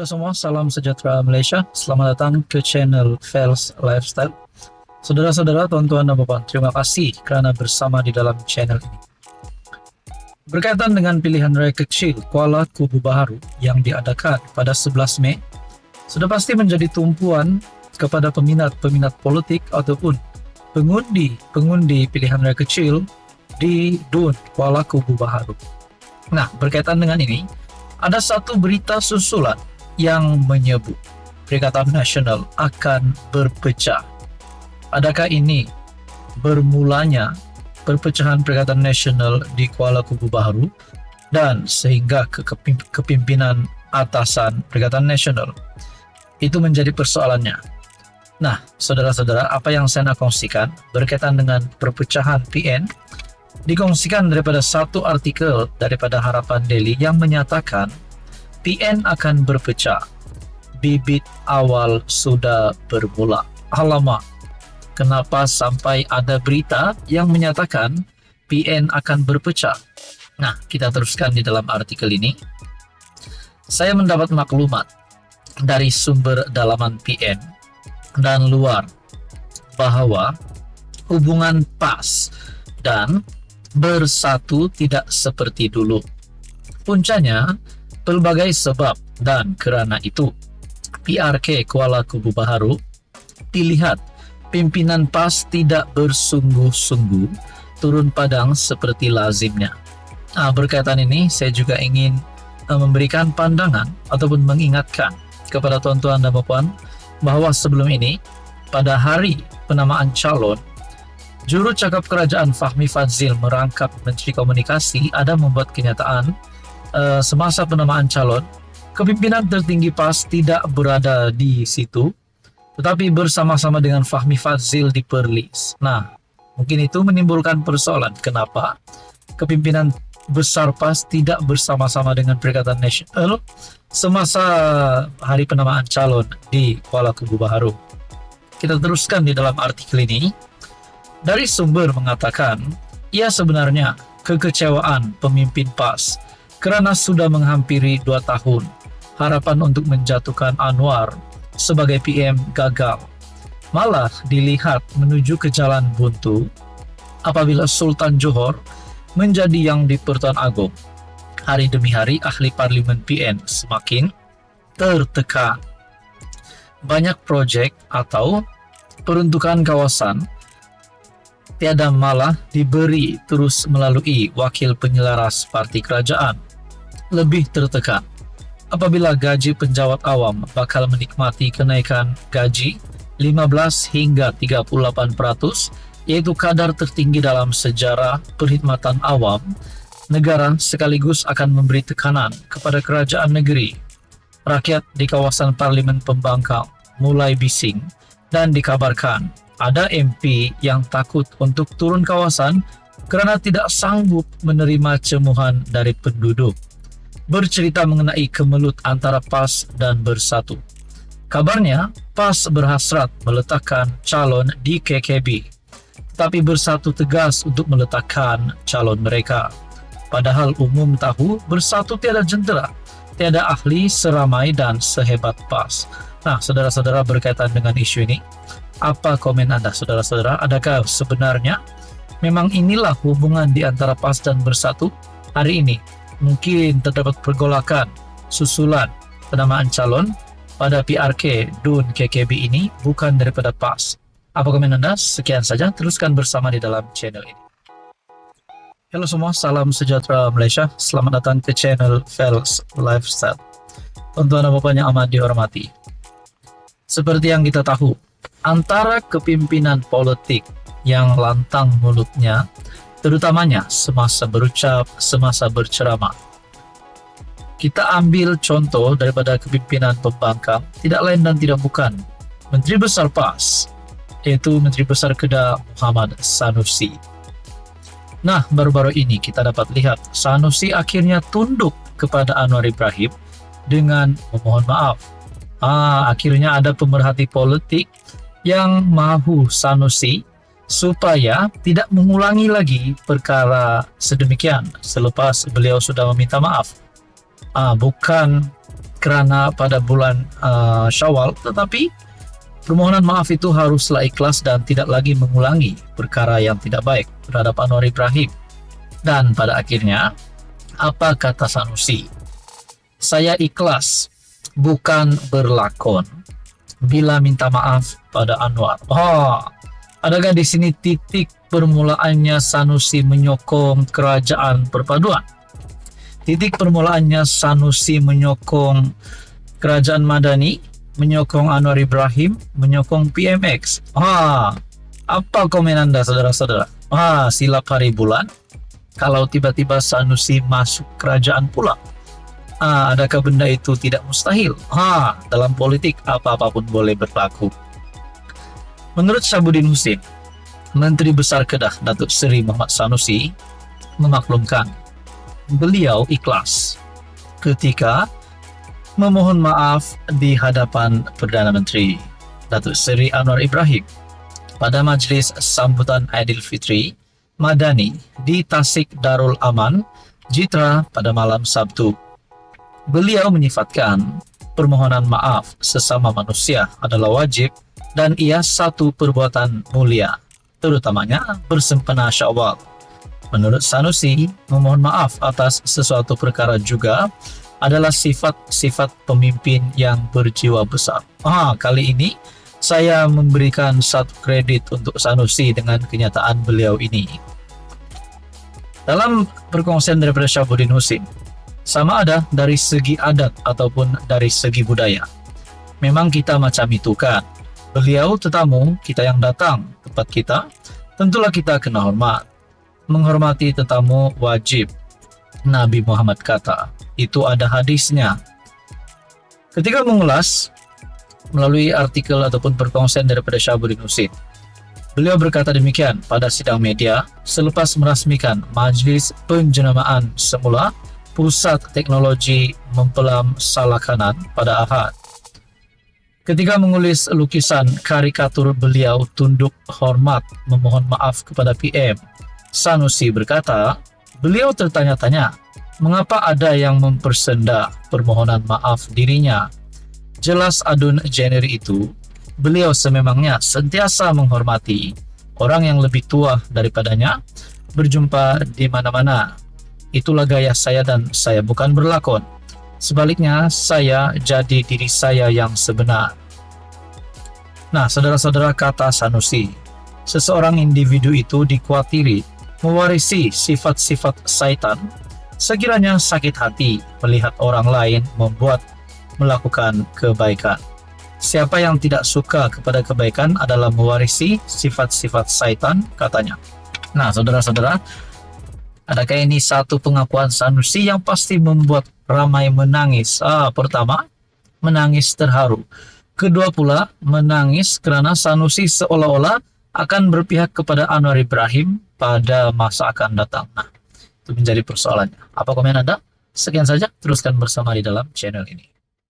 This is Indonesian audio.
Halo semua, salam sejahtera Malaysia. Selamat datang ke channel Fels Lifestyle. Saudara-saudara, tuan-tuan dan puan, terima kasih kerana bersama di dalam channel ini. Berkaitan dengan pilihan raya kecil Kuala Kubu Baharu yang diadakan pada 11 Mei, sudah pasti menjadi tumpuan kepada peminat-peminat politik ataupun pengundi pilihan raya kecil di DUN Kuala Kubu Baharu. Nah, berkaitan dengan ini, ada satu berita susulan yang menyebut Perikatan Nasional akan berpecah. Adakah ini bermulanya perpecahan Perikatan Nasional di Kuala Kubu Baharu dan sehingga ke kepimpinan atasan Perikatan Nasional? Itu menjadi persoalannya. Nah, saudara-saudara, apa yang saya nak kongsikan berkaitan dengan perpecahan PN dikongsikan daripada satu artikel daripada Harapan Daily yang menyatakan PN akan berpecah. Bibit awal sudah bermula. Alamak, kenapa sampai ada berita yang menyatakan PN akan berpecah? Nah, kita teruskan di dalam artikel ini. Saya mendapat maklumat dari sumber dalaman PN dan luar bahwa hubungan PAS dan bersatu tidak seperti dulu. Puncanya, pelbagai sebab, dan kerana itu PRK Kuala Kubu Baharu dilihat pimpinan PAS tidak bersungguh-sungguh turun padang seperti lazimnya. Nah, berkaitan ini saya juga ingin memberikan pandangan ataupun mengingatkan kepada tuan-tuan dan puan bahwa sebelum ini pada hari penamaan calon, juru cakap kerajaan Fahmi Fadzil merangkap Menteri Komunikasi ada membuat kenyataan semasa penamaan calon, kepimpinan tertinggi PAS tidak berada di situ, tetapi bersama-sama dengan Fahmi Fadzil di Perlis. Nah, mungkin itu menimbulkan persoalan. Kenapa kepimpinan besar PAS tidak bersama-sama dengan Perikatan Nasional semasa hari penamaan calon di Kuala Kubu Baharu? Kita teruskan di dalam artikel ini. Dari sumber mengatakan, ia sebenarnya kekecewaan pemimpin PAS kerana sudah menghampiri 2 tahun harapan untuk menjatuhkan Anwar sebagai PM gagal. Malah dilihat menuju ke jalan buntu apabila Sultan Johor menjadi yang di-Pertuan Agong. Hari demi hari ahli parlimen PN semakin tertekan. Banyak projek atau peruntukan kawasan tiada malah diberi terus melalui wakil penyelaras parti kerajaan. Lebih tertekan apabila gaji penjawat awam bakal menikmati kenaikan gaji 15 hingga 38%, yaitu kadar tertinggi dalam sejarah perkhidmatan awam negara, sekaligus akan memberi tekanan kepada kerajaan negeri. Rakyat di kawasan Parlimen Pembangkang mulai bising dan dikabarkan ada MP yang takut untuk turun kawasan kerana tidak sanggup menerima cemuhan dari penduduk. Bercerita mengenai kemelut antara PAS dan Bersatu. Kabarnya, PAS berhasrat meletakkan calon di KKB, tapi Bersatu tegas untuk meletakkan calon mereka. Padahal umum tahu Bersatu tiada jentera, tiada ahli seramai dan sehebat PAS. Nah, saudara-saudara, berkaitan dengan isu ini, apa komen Anda, saudara-saudara? Adakah sebenarnya memang inilah hubungan di antara PAS dan Bersatu hari ini? Mungkin terdapat pergolakan susulan penamaan calon pada PRK DUN KKB ini bukan daripada PAS. Apa komen Anda? Sekian saja, teruskan bersama di dalam channel ini. Halo semua, salam sejahtera Malaysia. Selamat datang ke channel Fels Lifestyle. Tuan-tuan dan puan yang amat dihormati, seperti yang kita tahu, antara kepimpinan politik yang lantang mulutnya, terutamanya semasa berucap, semasa berceramah. Kita ambil contoh daripada kepimpinan Pembangkang, tidak lain dan tidak bukan Menteri Besar PAS, yaitu Menteri Besar Kedah Muhammad Sanusi. Nah, baru-baru ini kita dapat lihat Sanusi akhirnya tunduk kepada Anwar Ibrahim dengan memohon maaf. Akhirnya ada pemerhati politik yang mahu Sanusi supaya tidak mengulangi lagi perkara sedemikian selepas beliau sudah meminta maaf. Bukan kerana pada bulan Syawal, tetapi permohonan maaf itu haruslah ikhlas dan tidak lagi mengulangi perkara yang tidak baik terhadap Anwar Ibrahim. Dan pada akhirnya, apa kata Sanusi? Saya ikhlas, bukan berlakon, bila minta maaf pada Anwar. Adakah di sini titik permulaannya Sanusi menyokong kerajaan perpaduan? Titik permulaannya Sanusi menyokong kerajaan Madani, menyokong Anwar Ibrahim, menyokong PMX. Apa komen Anda, saudara-saudara? Silap hari bulan. Kalau tiba-tiba Sanusi masuk kerajaan pula, adakah benda itu tidak mustahil? Dalam politik apa-apapun boleh berlaku. Menurut Syahabuddin Husin, Menteri Besar Kedah Datuk Seri Muhammad Sanusi memaklumkan beliau ikhlas ketika memohon maaf di hadapan Perdana Menteri Datuk Seri Anwar Ibrahim pada majlis sambutan Aidilfitri Madani di Tasik Darul Aman, Jitra pada malam Sabtu. Beliau menyifatkan permohonan maaf sesama manusia adalah wajib dan ia satu perbuatan mulia, terutamanya bersempena Syawal. Menurut Sanusi, memohon maaf atas sesuatu perkara juga adalah sifat-sifat pemimpin yang berjiwa besar. Kali ini saya memberikan satu kredit untuk Sanusi dengan kenyataan beliau ini. Dalam perkongsian daripada Syahabuddin Husin, sama ada dari segi adat ataupun dari segi budaya. Memang kita macam itu kan. Beliau tetamu, kita yang datang tempat kita, tentulah kita kena hormat. Menghormati tetamu wajib. Nabi Muhammad kata, itu ada hadisnya. Ketika mengulas melalui artikel ataupun perkongsian daripada Syahabuddin Husin, beliau berkata demikian pada sidang media selepas merasmikan majlis penjenamaan semula Pusat Teknologi Mempelam Salakanan pada Ahad. Ketika mengulis lukisan karikatur beliau tunduk hormat memohon maaf kepada PM, Sanusi berkata, beliau tertanya-tanya, mengapa ada yang mempersenda permohonan maaf dirinya? Jelas adun genre itu, beliau sememangnya sentiasa menghormati orang yang lebih tua daripadanya, berjumpa di mana-mana. Itulah gaya saya dan saya bukan berlakon. Sebaliknya, saya jadi diri saya yang sebenar. Nah, saudara-saudara, kata Sanusi, seseorang individu itu dikuatiri mewarisi sifat-sifat syaitan sekiranya sakit hati melihat orang lain melakukan kebaikan. Siapa yang tidak suka kepada kebaikan adalah mewarisi sifat-sifat syaitan, katanya. Nah, saudara-saudara, adakah ini satu pengakuan Sanusi yang pasti membuat ramai menangis? Pertama, menangis terharu. Kedua pula, menangis kerana Sanusi seolah-olah akan berpihak kepada Anwar Ibrahim pada masa akan datang. Nah, itu menjadi persoalannya. Apa komen Anda? Sekian saja, teruskan bersama di dalam channel ini.